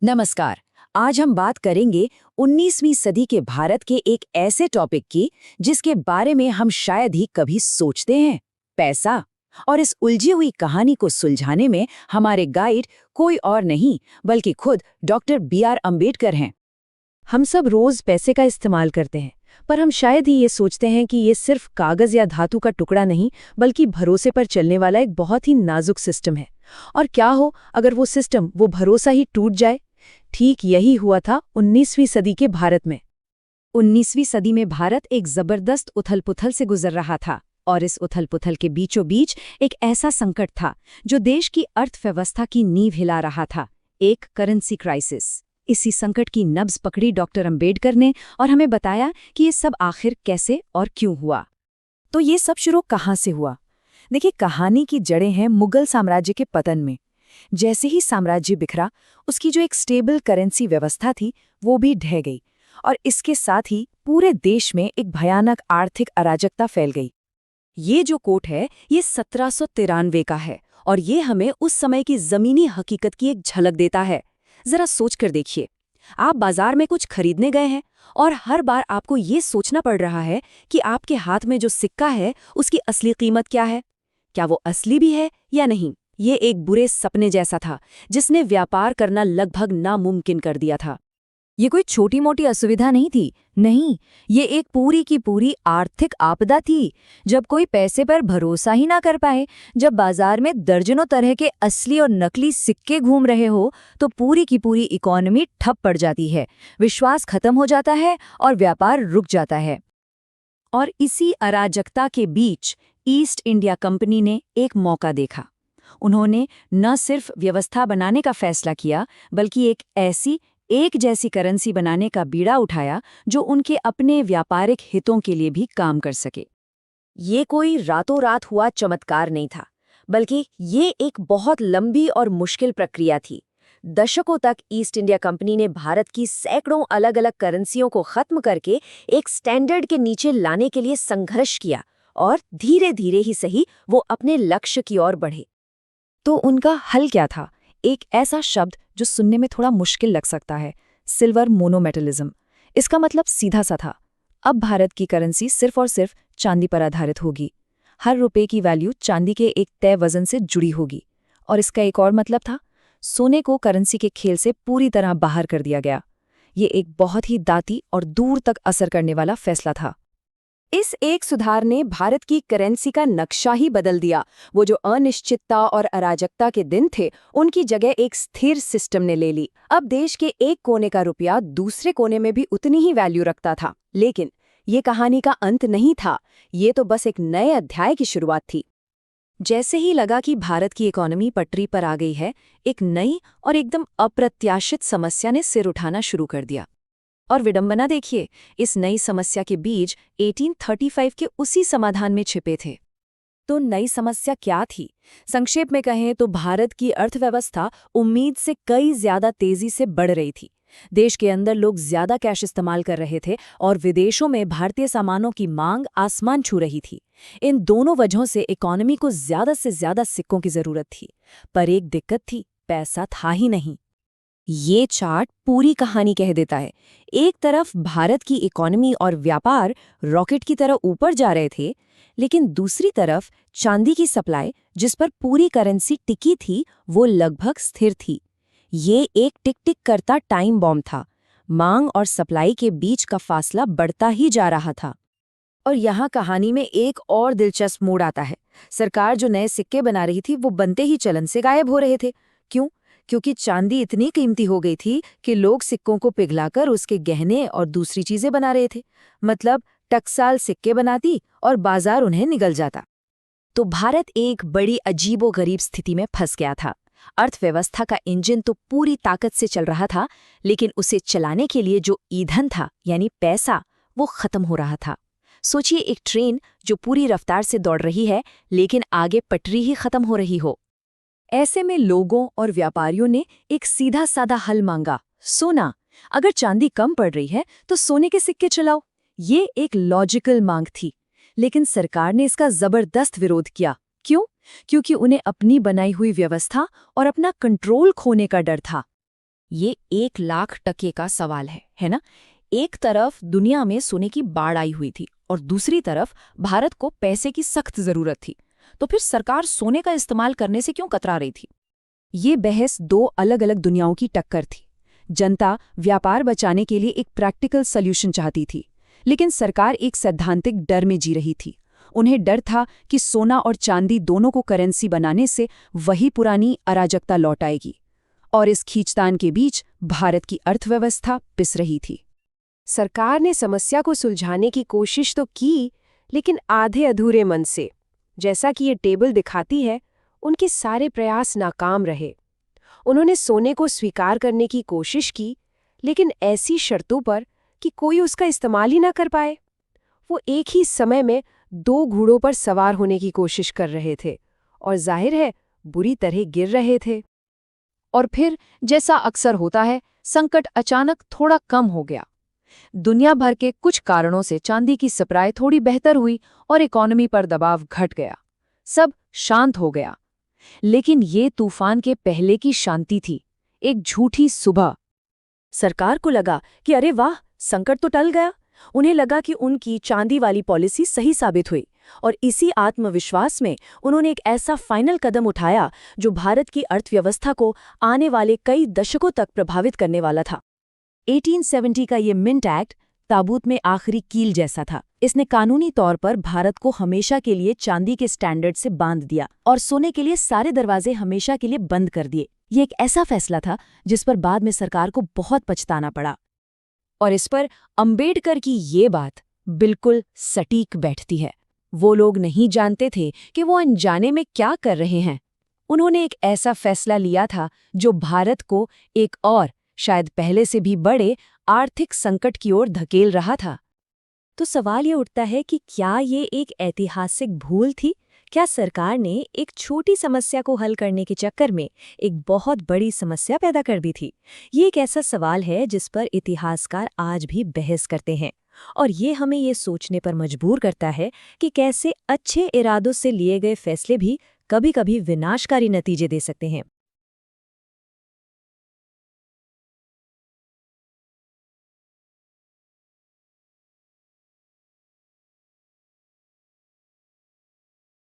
नमस्कार। आज हम बात करेंगे 19वीं सदी के भारत के एक ऐसे टॉपिक की जिसके बारे में हम शायद ही कभी सोचते हैं, पैसा। और इस उलझी हुई कहानी को सुलझाने में हमारे गाइड कोई और नहीं बल्कि खुद डॉक्टर बी.आर. अम्बेडकर हैं। हम सब रोज पैसे का इस्तेमाल करते हैं, पर हम शायद ही ये सोचते हैं कि ये सिर्फ कागज या धातु का टुकड़ा नहीं, बल्कि भरोसे पर चलने वाला एक बहुत ही नाजुक सिस्टम है। और क्या हो अगर वो सिस्टम, वो भरोसा ही टूट जाए? ठीक यही हुआ था 19वीं सदी के भारत में। 19वीं सदी में भारत एक जबरदस्त उथल-पुथल से गुजर रहा था, और इस उथल-पुथल के बीचों बीच एक ऐसा संकट था जो देश की अर्थव्यवस्था की नींव हिला रहा था, एक करेंसी क्राइसिस। इसी संकट की नब्ज पकड़ी डॉक्टर अम्बेडकर ने और हमें बताया कि ये सब आखिर कैसे और क्यों हुआ। तो ये सब शुरू कहाँ से हुआ? देखिए, कहानी की जड़ें हैं मुगल साम्राज्य के पतन में। जैसे ही साम्राज्य बिखरा, उसकी जो एक स्टेबल करेंसी व्यवस्था थी वो भी ढह गई, और इसके साथ ही पूरे देश में एक भयानक आर्थिक अराजकता फैल गई। ये जो कोट है ये 1793 का है, और ये हमें उस समय की जमीनी हकीकत की एक झलक देता है। जरा सोच कर देखिए, आप बाजार में कुछ खरीदने गए हैं और हर बार आपको ये सोचना पड़ रहा है कि आपके हाथ में जो सिक्का है उसकी असली कीमत क्या है, क्या वो असली भी है या नहीं। ये एक बुरे सपने जैसा था जिसने व्यापार करना लगभग नामुमकिन कर दिया था। ये कोई छोटी मोटी असुविधा नहीं थी, नहीं, ये एक पूरी की पूरी आर्थिक आपदा थी। जब कोई पैसे पर भरोसा ही ना कर पाए, जब बाजार में दर्जनों तरह के असली और नकली सिक्के घूम रहे हो, तो पूरी की पूरी इकोनॉमी ठप पड़ जाती है, विश्वास खत्म हो जाता है और व्यापार रुक जाता है। और इसी अराजकता के बीच ईस्ट इंडिया कंपनी ने एक मौका देखा। उन्होंने न सिर्फ व्यवस्था बनाने का फैसला किया, बल्कि एक जैसी करेंसी बनाने का बीड़ा उठाया जो उनके अपने व्यापारिक हितों के लिए भी काम कर सके। ये कोई रातों रात हुआ चमत्कार नहीं था, बल्कि ये एक बहुत लंबी और मुश्किल प्रक्रिया थी। दशकों तक ईस्ट इंडिया कंपनी ने भारत की सैकड़ों अलग अलग करेंसियों को खत्म करके एक स्टैंडर्ड के नीचे लाने के लिए संघर्ष किया, और धीरे धीरे ही सही वो अपने लक्ष्य की ओर बढ़े। तो उनका हल क्या था? एक ऐसा शब्द जो सुनने में थोड़ा मुश्किल लग सकता है, सिल्वर मोनोमेटलिज्म। इसका मतलब सीधा सा था, अब भारत की करेंसी सिर्फ और सिर्फ चांदी पर आधारित होगी। हर रुपए की वैल्यू चांदी के एक तय वजन से जुड़ी होगी। और इसका एक और मतलब था, सोने को करेंसी के खेल से पूरी तरह बाहर कर दिया गया। ये एक बहुत ही दाती और दूर तक असर करने वाला फैसला था। इस एक सुधार ने भारत की करेंसी का नक्शा ही बदल दिया। वो जो अनिश्चितता और अराजकता के दिन थे, उनकी जगह एक स्थिर सिस्टम ने ले ली। अब देश के एक कोने का रुपया दूसरे कोने में भी उतनी ही वैल्यू रखता था। लेकिन ये कहानी का अंत नहीं था, ये तो बस एक नए अध्याय की शुरुआत थी। जैसे ही लगा कि भारत की इकोनॉमी पटरी पर आ गई है, एक नई और एकदम अप्रत्याशित समस्या ने सिर उठाना शुरू कर दिया। और विडंबना देखिए, इस नई समस्या के बीज 1835 के उसी समाधान में छिपे थे। तो नई समस्या क्या थी? संक्षेप में कहें तो भारत की अर्थव्यवस्था उम्मीद से कई ज्यादा तेजी से बढ़ रही थी। देश के अंदर लोग ज्यादा कैश इस्तेमाल कर रहे थे और विदेशों में भारतीय सामानों की मांग आसमान छू रही थी। इन दोनों वजहों से इकोनॉमी को ज्यादा से ज्यादा सिक्कों की जरूरत थी। पर एक दिक्कत थी, पैसा था ही नहीं। ये चार्ट पूरी कहानी कह देता है। एक तरफ भारत की इकोनॉमी और व्यापार रॉकेट की तरह ऊपर जा रहे थे, लेकिन दूसरी तरफ चांदी की सप्लाई, जिस पर पूरी करेंसी टिकी थी, वो लगभग स्थिर थी। ये एक टिक टिक करता टाइम बॉम्ब था। मांग और सप्लाई के बीच का फासला बढ़ता ही जा रहा था। और यहाँ कहानी में एक और दिलचस्प मोड़ आता है। सरकार जो नए सिक्के बना रही थी, वो बनते ही चलन से गायब हो रहे थे। क्यों? क्योंकि चांदी इतनी कीमती हो गई थी कि लोग सिक्कों को पिघलाकर उसके गहने और दूसरी चीजें बना रहे थे। मतलब टकसाल सिक्के बनाती और बाजार उन्हें निगल जाता। तो भारत एक बड़ी अजीबोगरीब स्थिति में फंस गया था। अर्थव्यवस्था का इंजन तो पूरी ताकत से चल रहा था, लेकिन उसे चलाने के लिए जो ईंधन था, यानी पैसा, वो खत्म हो रहा था। सोचिए, एक ट्रेन जो पूरी रफ्तार से दौड़ रही है, लेकिन आगे पटरी ही खत्म हो रही हो। ऐसे में लोगों और व्यापारियों ने एक सीधा साधा हल मांगा, सोना। अगर चांदी कम पड़ रही है तो सोने के सिक्के चलाओ। ये एक लॉजिकल मांग थी, लेकिन सरकार ने इसका जबरदस्त विरोध किया। क्यों? क्योंकि उन्हें अपनी बनाई हुई व्यवस्था और अपना कंट्रोल खोने का डर था। ये 1,00,000 का सवाल है ना? एक तरफ दुनिया में सोने की बाढ़ आई हुई थी और दूसरी तरफ भारत को पैसे की सख्त जरूरत थी। तो फिर सरकार सोने का इस्तेमाल करने से क्यों कतरा रही थी? ये बहस दो अलग-अलग दुनियाओं की टक्कर थी। जनता व्यापार बचाने के लिए एक प्रैक्टिकल सॉल्यूशन चाहती थी, लेकिन सरकार एक सैद्धांतिक डर में जी रही थी। उन्हें डर था कि सोना और चांदी दोनों को करेंसी बनाने से वही पुरानी अराजकता लौट आएगी, और इस खींचतान के बीच भारत की अर्थव्यवस्था पिस रही थी। सरकार ने समस्या को सुलझाने की कोशिश तो की, लेकिन आधे अधूरे मन से। जैसा कि ये टेबल दिखाती है, उनके सारे प्रयास नाकाम रहे। उन्होंने सोने को स्वीकार करने की कोशिश की, लेकिन ऐसी शर्तों पर कि कोई उसका इस्तेमाल ही ना कर पाए। वो एक ही समय में 2 घोड़ों पर सवार होने की कोशिश कर रहे थे और जाहिर है बुरी तरह गिर रहे थे। और फिर जैसा अक्सर होता है, संकट अचानक थोड़ा कम हो गया। दुनिया भर के कुछ कारणों से चांदी की सप्लाई थोड़ी बेहतर हुई और इकोनॉमी पर दबाव घट गया। सब शांत हो गया। लेकिन ये तूफान के पहले की शांति थी, एक झूठी सुबह। सरकार को लगा कि अरे वाह, संकट तो टल गया। उन्हें लगा कि उनकी चांदी वाली पॉलिसी सही साबित हुई, और इसी आत्मविश्वास में उन्होंने एक ऐसा फाइनल कदम उठाया जो भारत की अर्थव्यवस्था को आने वाले कई दशकों तक प्रभावित करने वाला था। 1870 का ये मिंट एक्ट ताबूत में आखिरी कील जैसा था। इसने कानूनी तौर पर भारत को हमेशा के लिए चांदी के स्टैंडर्ड से बांध दिया और सोने के लिए सारे दरवाजे हमेशा के लिए बंद कर दिए। ये एक ऐसा फैसला था जिस पर बाद में सरकार को बहुत पछताना पड़ा। और इस पर अंबेडकर की ये बात बिल्कुल सटीक बैठती है। वो लोग नहीं जानते थे कि वो अनजाने में क्या कर रहे हैं। उन्होंने एक ऐसा फैसला लिया था जो भारत को एक और, शायद पहले से भी बड़े, आर्थिक संकट की ओर धकेल रहा था। तो सवाल ये उठता है कि क्या ये एक ऐतिहासिक भूल थी? क्या सरकार ने एक छोटी समस्या को हल करने के चक्कर में एक बहुत बड़ी समस्या पैदा कर दी थी? ये एक ऐसा सवाल है जिस पर इतिहासकार आज भी बहस करते हैं, और ये हमें ये सोचने पर मजबूर करता है कि कैसे अच्छे इरादों से लिए गए फैसले भी कभी-कभी विनाशकारी नतीजे दे सकते हैं।